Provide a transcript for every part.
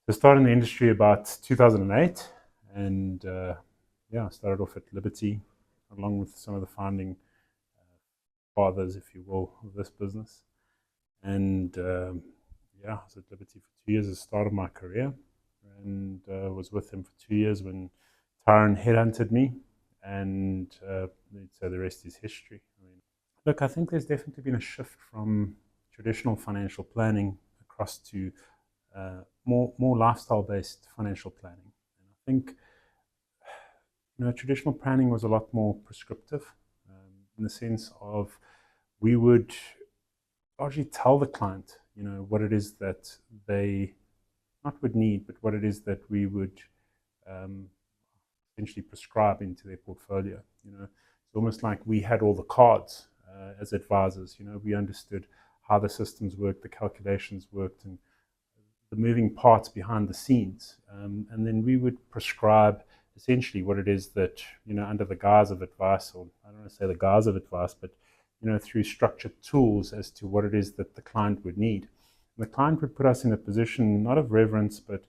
I started in the industry about 2008, and I started off at Liberty, along with some of the founding fathers, if you will, of this business. And I was at Liberty for 2 years at the start of my career, and was with him for 2 years when Tyron headhunted me, and so the rest is history. Look, I think there's definitely been a shift from traditional financial planning across to more lifestyle-based financial planning. And I think traditional planning was a lot more prescriptive, in the sense of we would largely tell the client, what it is that they not would need, but what it is that we would essentially prescribe into their portfolio. It's almost like we had all the cards as advisors. We understood how the systems worked, the calculations worked, and the moving parts behind the scenes. And then we would prescribe essentially what it is that, under the guise of advice, or I don't want to say the guise of advice, but, through structured tools as to what it is that the client would need. And the client would put us in a position, not of reverence, but,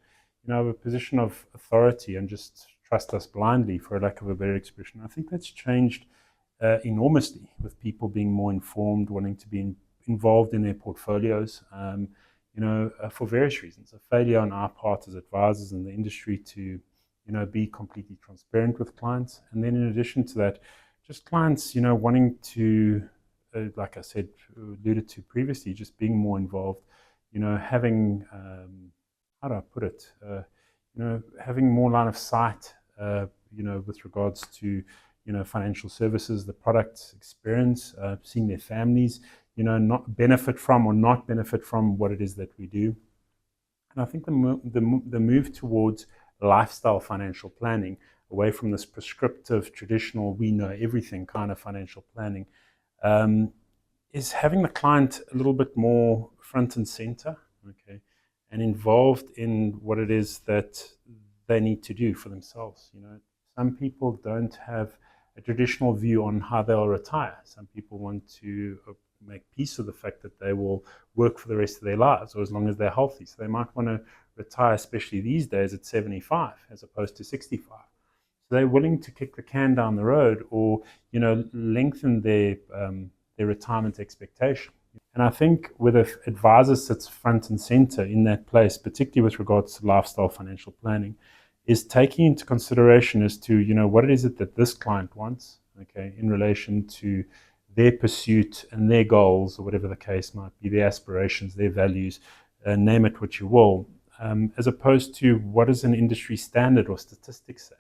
a position of authority and just trust us blindly, for a lack of a better expression. I think that's changed enormously, with people being more informed, wanting to be involved in their portfolios, for various reasons. A failure on our part as advisors in the industry to, be completely transparent with clients. And then in addition to that, just clients, wanting to, like I said, alluded to previously, just being more involved, having, how do I put it, having more line of sight, with regards to, financial services, the product experience, seeing their families, not benefit from or not benefit from what it is that we do. And I think the move towards lifestyle financial planning, away from this prescriptive, traditional, we know everything kind of financial planning, is having the client a little bit more front and center, okay, and involved in what it is that they need to do for themselves. Some people don't have a traditional view on how they'll retire. Some people want to make peace with the fact that they will work for the rest of their lives, or as long as they're healthy. So they might want to retire, especially these days, at 75 as opposed to 65. So they're willing to kick the can down the road, or lengthen their retirement expectation. And I think with advisors sits front and center in that place, particularly with regards to lifestyle financial planning, is taking into consideration as to what it is that this client wants, okay, in relation to their pursuit and their goals, or whatever the case might be, their aspirations, their values, name it what you will, as opposed to what is an industry standard or statistics say,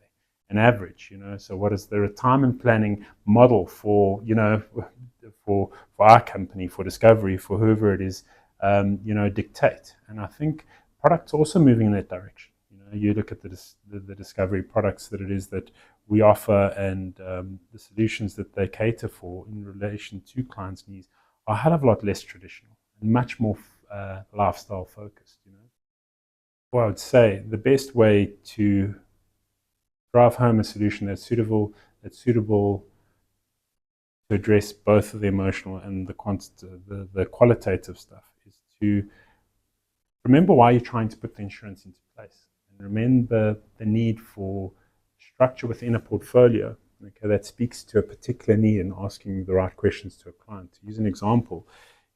an average. So what is the retirement planning model for for our company, for Discovery, for whoever it is, dictate. And I think products are also moving in that direction. You look at the Discovery products that it is that we offer, and the solutions that they cater for in relation to clients' needs are a hell of a lot less traditional and much more lifestyle focused. Well, I would say the best way to drive home a solution that's suitable to address both of the emotional and the qualitative stuff is to remember why you're trying to put the insurance into place. Remember the need for structure within a portfolio, okay, that speaks to a particular need, and asking the right questions to a client. To use an example,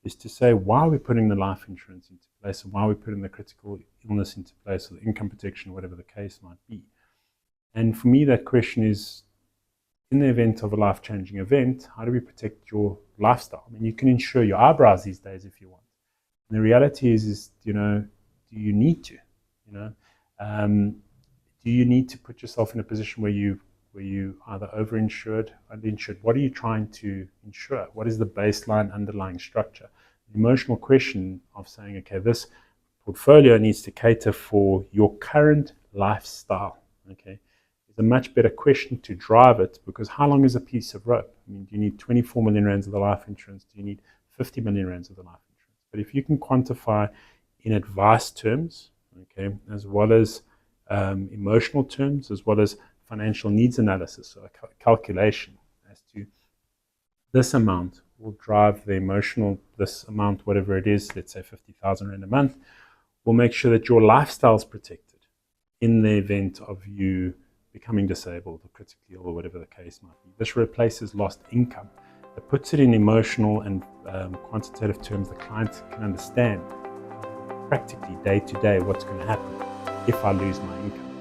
is to say, why are we putting the life insurance into place, and why are we putting the critical illness into place, or the income protection, whatever the case might be. And for me, that question is, in the event of a life-changing event, how do we protect your lifestyle? I mean, you can insure your eyebrows these days if you want. And the reality is do you need to? Do you need to put yourself in a position where you either overinsured, underinsured? What are you trying to insure? What is the baseline underlying structure? The emotional question of saying, okay, this portfolio needs to cater for your current lifestyle, okay, is a much better question to drive it, because how long is a piece of rope? I mean, do you need 24 million rands of the life insurance? Do you need 50 million rands of the life insurance? But if you can quantify in advice terms, okay, as well as emotional terms, as well as financial needs analysis, so a calculation as to this amount will drive the emotional, this amount, whatever it is, let's say 50,000 rand a month, will make sure that your lifestyle is protected in the event of you becoming disabled or critically ill or whatever the case might be. This replaces lost income. It puts it in emotional and quantitative terms the client can understand practically day to day what's going to happen if I lose my income.